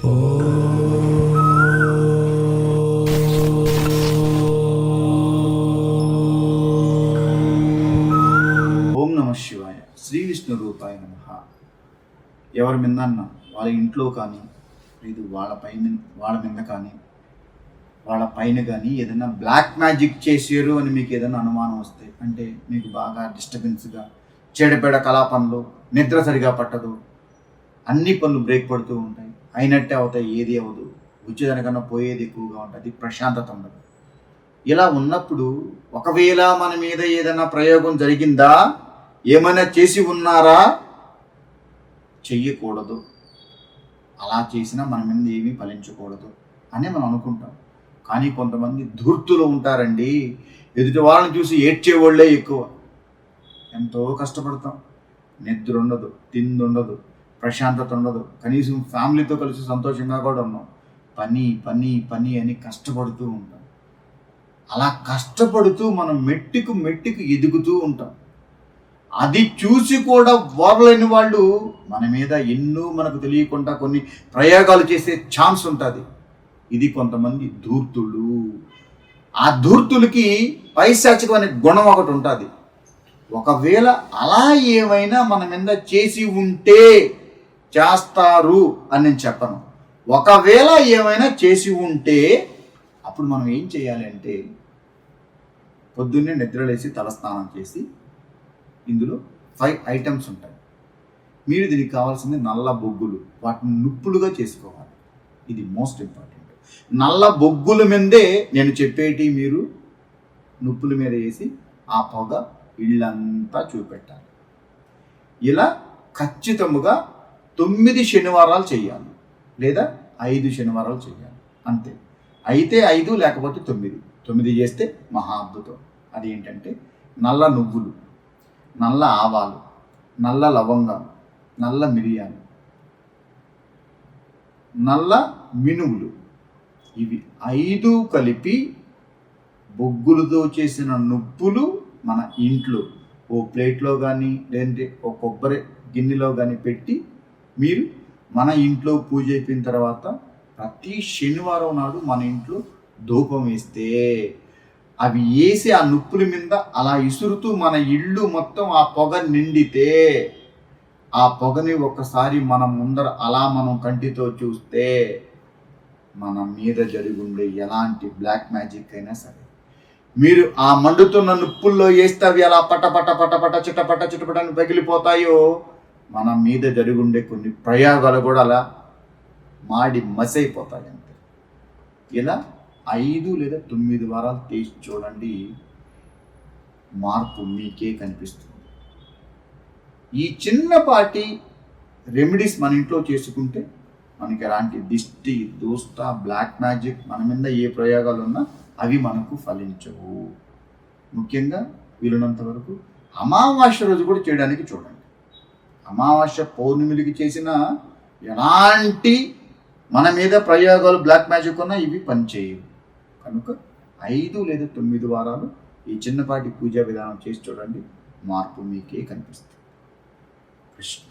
ఓం నమ శివాయ. శ్రీ విష్ణు రూపాయ నమః. ఎవరి మీదన్నా వాళ్ళ ఇంట్లో కానీ లేదు వాళ్ళ మీద కానీ వాళ్ళ పైన కానీ ఏదైనా బ్లాక్ మ్యాజిక్ చేసారు అని మీకు ఏదైనా అనుమానం వస్తే, అంటే మీకు బాగా డిస్టర్బెన్స్గా చెడపెడ కళాపనులు, నిద్ర సరిగా పట్టదు, అన్ని పనులు బ్రేక్ పడుతూ ఉంటాయి, అయినట్టే అవుతాయి, ఏది అవ్వదు, వచ్చేదానికన్నా పోయేది ఎక్కువగా ఉంటుంది, ప్రశాంతత ఉండదు. ఇలా ఉన్నప్పుడు ఒకవేళ మన మీద ఏదైనా ప్రయోగం జరిగిందా, ఏమైనా చేసి ఉన్నారా, చెయ్యకూడదు, అలా చేసినా మన మీద ఏమీ ఫలించకూడదు అని మనం అనుకుంటాం. కానీ కొంతమంది ధూర్తులు ఉంటారండి, ఎదుటి వాళ్ళని చూసి ఏడ్చేవాళ్ళే ఎక్కువ. ఎంతో కష్టపడతాం, నిద్ర ఉండదు, తిండి ఉండదు, ప్రశాంతత ఉండదు, కనీసం ఫ్యామిలీతో కలిసి సంతోషంగా కూడా ఉన్నాం. పని పని పని అని కష్టపడుతూ ఉంటాం. అలా కష్టపడుతూ మనం మెట్టుకు ఎదుగుతూ ఉంటాం. అది చూసి కూడా ఓర్లేని వాళ్ళు మన మీద ఎన్నో మనకు తెలియకుండా కొన్ని ప్రయోగాలు చేసే ఛాన్స్ ఉంటుంది. ఇది కొంతమంది ధూర్తులు. ఆ ధూర్తులకి పైశాచికమైన గుణం ఒకటి ఉంటుంది. ఒకవేళ అలా ఏమైనా మన మీద చేసి ఉంటే చేస్తారు అని నేను చెప్పను. ఒకవేళ ఏమైనా చేసి ఉంటే అప్పుడు మనం ఏం చేయాలి అంటే, పొద్దున్నే నిద్రలేసి తలస్నానం చేసి, ఇందులో 5 ఐటమ్స్ ఉంటాయి. మీరు దీనికి కావాల్సింది నల్ల బొగ్గులు, వాటిని నుప్పులుగా చేసుకోవాలి. ఇది మోస్ట్ ఇంపార్టెంట్. నల్ల బొగ్గుల మీదే నేను చెప్పేటి మీరు నుప్పుల మీద వేసి ఆ పొగ ఇళ్ళంతా చూపెట్టాలి. ఇలా ఖచ్చితముగా 9 శనివారాలు చేయాలి, లేదా 5 శనివారాలు చేయాలి, అంతే. అయితే 5 లేకపోతే 9 చేస్తే మహా అద్భుతం. అదేంటంటే నల్ల నువ్వులు, నల్ల ఆవాలు, నల్ల లవంగాలు, నల్ల మిరియాలు, నల్ల మినువులు, ఇవి 5 కలిపి బొగ్గులతో చేసిన నుప్పులు మన ఇంట్లో ఓ ప్లేట్లో కానీ లేదంటే ఓ కొబ్బరి గిన్నెలో కానీ పెట్టి, మీరు మన ఇంట్లో పూజ అయిపోయిన తర్వాత ప్రతి శనివారం నాడు మన ఇంట్లో ధూపం వేస్తే, అవి వేసి ఆ నుప్పుల మీద అలా ఇసురుతూ మన ఇల్లు మొత్తం ఆ పొగ నిండితే, ఆ పొగని ఒక్కసారి మనం ముందర అలా మనం కంటితో చూస్తే, మన మీద జరుగుండే ఎలాంటి బ్లాక్ మ్యాజిక్ అయినా సరే, మీరు ఆ మండుతున్న నుప్పుల్లో వేస్తే అవి అలా పట పట పట పట చిటపట చిటపట అని పగిలిపోతాయో, మన మీద జరుగుండే కొన్ని ప్రయోగాలు కూడా అలా మాడి మసైపోతాయి అంతే. ఇలా 5 లేదా 9 వారాలు తీసి చూడండి, మార్పు మీకే కనిపిస్తుంది. ఈ చిన్నపాటి రెమెడీస్ మన ఇంట్లో చేసుకుంటే మనకి ఎలాంటి దిష్టి దోస్త బ్లాక్ మ్యాజిక్ మన మీద ఏ ప్రయోగాలు ఉన్నా అవి మనకు ఫలించవు. ముఖ్యంగా వీలున్నంత వరకు అమావాస్య రోజు కూడా చేయడానికి చూడండి. అమావాస్య పౌర్ణమికి చేసిన ఎలాంటి మన మీద ప్రయోగాలు బ్లాక్ మ్యాజిక్ ఉన్నా ఇవి పనిచేయవు. కనుక 5 లేదా 9 వారాలు ఈ చిన్నపాటి పూజా విధానం చేసి చూడండి, మార్పు మీకే కనిపిస్తుంది. కృష్ణ.